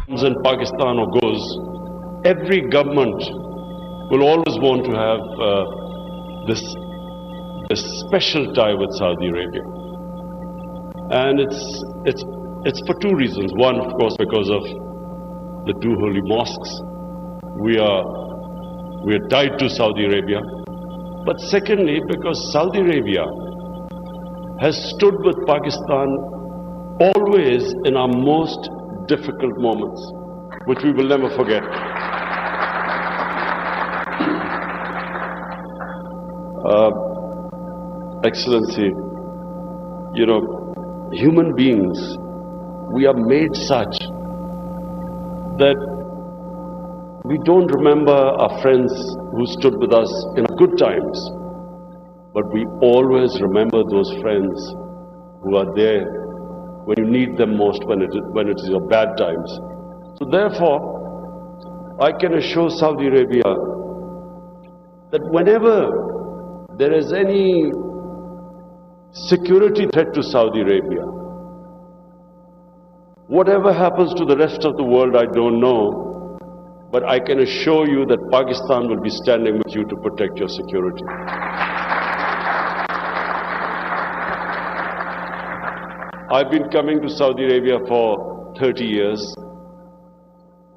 comes in Pakistan or goes, every government will always want to have this special tie with Saudi Arabia. And it's for two reasons. One, of course, because of the two holy mosques. We are tied to Saudi Arabia. But secondly, because Saudi Arabia has stood with Pakistan always in our most difficult moments, which we will never forget. Excellency, you know, human beings, we are made such that we don't remember our friends who stood with us in good times, but we always remember those friends who are there when you need them most, when it is your bad times. So therefore, I can assure Saudi Arabia that whenever there is any security threat to Saudi Arabia, whatever happens to the rest of the world, I don't know, but I can assure you that Pakistan will be standing with you to protect your security. I've been coming to Saudi Arabia for 30 years,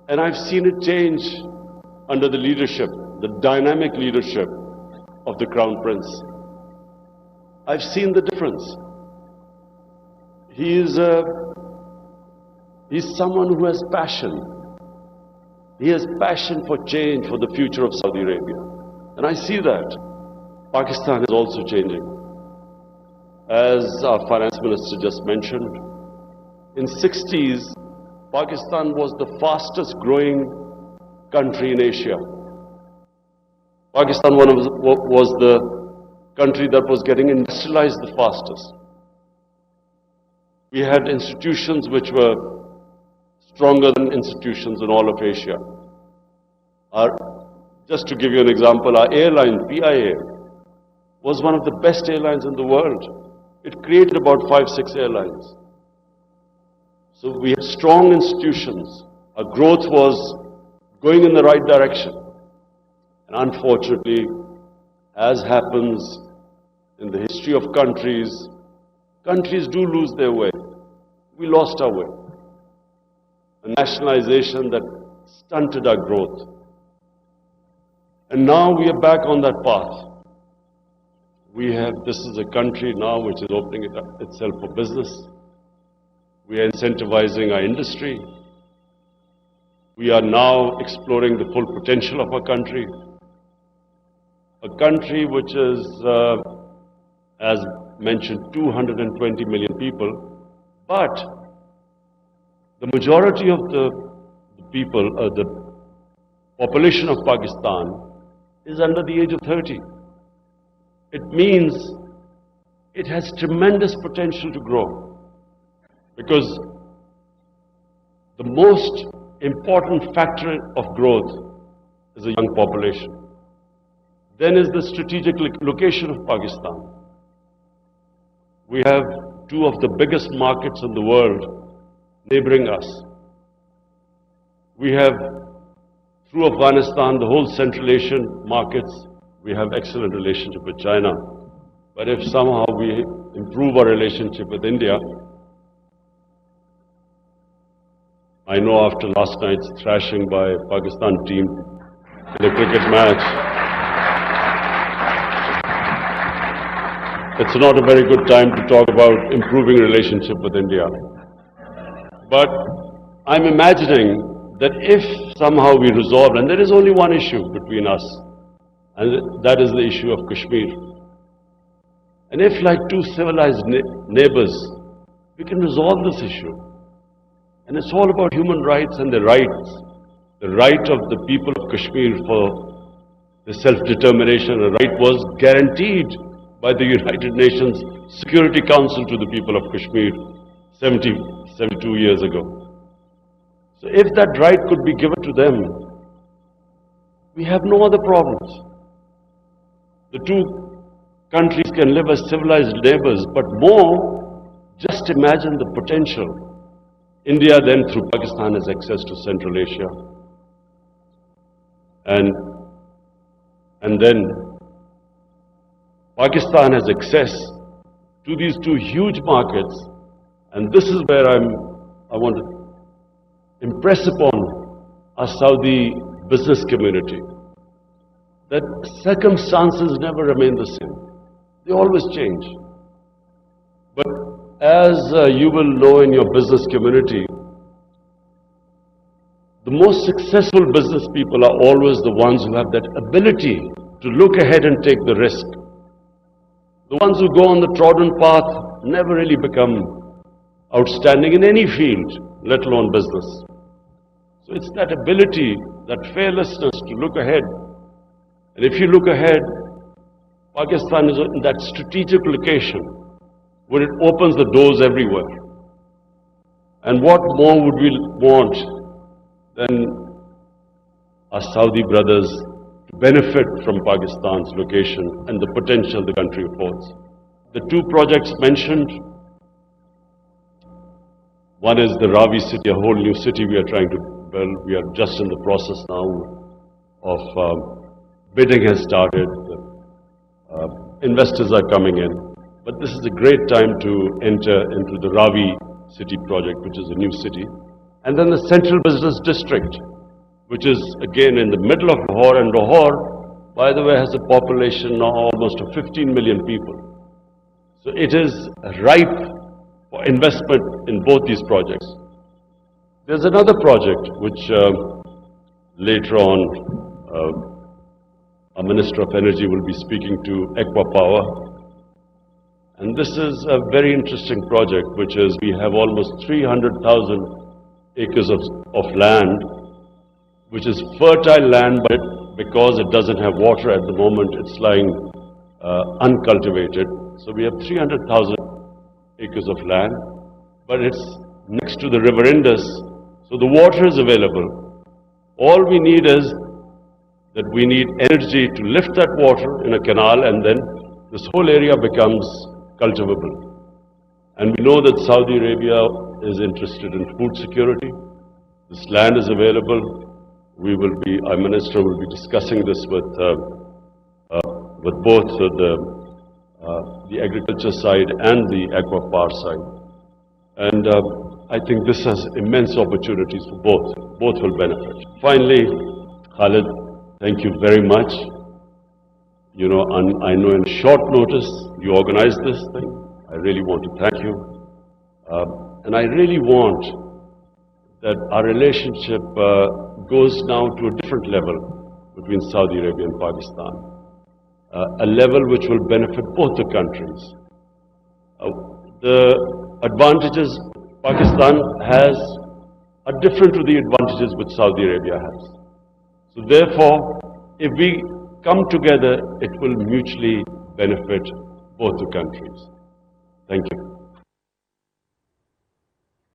and I've seen it change under the leadership, the dynamic leadership of the Crown Prince. I've seen the difference. He's someone who has passion. He has passion for change, for the future of Saudi Arabia. And I see that. Pakistan is also changing. As our finance minister just mentioned, in the 60s, Pakistan was the fastest growing country in Asia. Pakistan was the country that was getting industrialized the fastest. We had institutions which were stronger than institutions in all of Asia. Just to give you an example, our airline, PIA, was one of the best airlines in the world. It created about 5-6 airlines. So we had strong institutions. Our growth was going in the right direction. And unfortunately, as happens in the history of countries, countries do lose their way. We lost our way. A nationalization that stunted our growth. And now we are back on that path. This is a country now which is opening itself for business. We are incentivizing our industry. We are now exploring the full potential of our country. A country which is, as mentioned, 220 million people, but the majority of the people, the population of Pakistan is under the age of 30. It means it has tremendous potential to grow, because the most important factor of growth is a young population. Then is the strategic location of Pakistan. We have two of the biggest markets in the world neighboring us. We have, through Afghanistan, the whole Central Asian markets. We have excellent relationship with China. But if somehow we improve our relationship with India, I know after last night's thrashing by Pakistan team in the cricket match, it's not a very good time to talk about improving relationship with India. But I'm imagining that if somehow we resolve, and there is only one issue between us, and that is the issue of Kashmir. And if, like two civilized neighbors, we can resolve this issue. And it's all about human rights and the rights. The right of the people of Kashmir for the self-determination, the right was guaranteed by the United Nations Security Council to the people of Kashmir 72 years ago. So if that right could be given to them, we have no other problems. The two countries can live as civilized neighbors, but more, just imagine the potential India then through Pakistan has access to Central Asia. And then Pakistan has access to these two huge markets, and this is where I want to impress upon our Saudi business community that circumstances never remain the same. They always change. But as you will know in your business community, the most successful business people are always the ones who have that ability to look ahead and take the risk. The ones who go on the trodden path never really become outstanding in any field, let alone business. So it's that ability, that fearlessness to look ahead. And if you look ahead, Pakistan is in that strategic location where it opens the doors everywhere. And what more would we want than our Saudi brothers to benefit from Pakistan's location and the potential the country affords? The two projects mentioned, one is the Ravi city, a whole new city we are trying to build. We are just in the process now of bidding has started. Investors are coming in. But this is a great time to enter into the Ravi city project, which is a new city. And then the Central Business District, which is again in the middle of Lahore. And Lahore, by the way, has a population now almost of 15 million people. So it is ripe for investment in both these projects. There's another project which later on our Minister of Energy will be speaking to Aqua Power. And this is a very interesting project, which is we have almost 300,000 acres of land, which is fertile land, but because it doesn't have water at the moment, it's lying uncultivated. So we have 300,000 acres of land, but it's next to the river Indus, so the water is available. All we need is that we need energy to lift that water in a canal, and then this whole area becomes cultivable. And we know that Saudi Arabia is interested in food security. This land is available. Our minister will be discussing this with both the agriculture side and the aqua power side. And I think this has immense opportunities for both. Both will benefit. Finally, Khalid, thank you very much. You know, I know in short notice you organized this thing. I really want to thank you. And I really want that our relationship goes now to a different level between Saudi Arabia and Pakistan. A level which will benefit both the countries. The advantages Pakistan has are different to the advantages which Saudi Arabia has. So therefore, if we come together, it will mutually benefit both the countries. Thank you.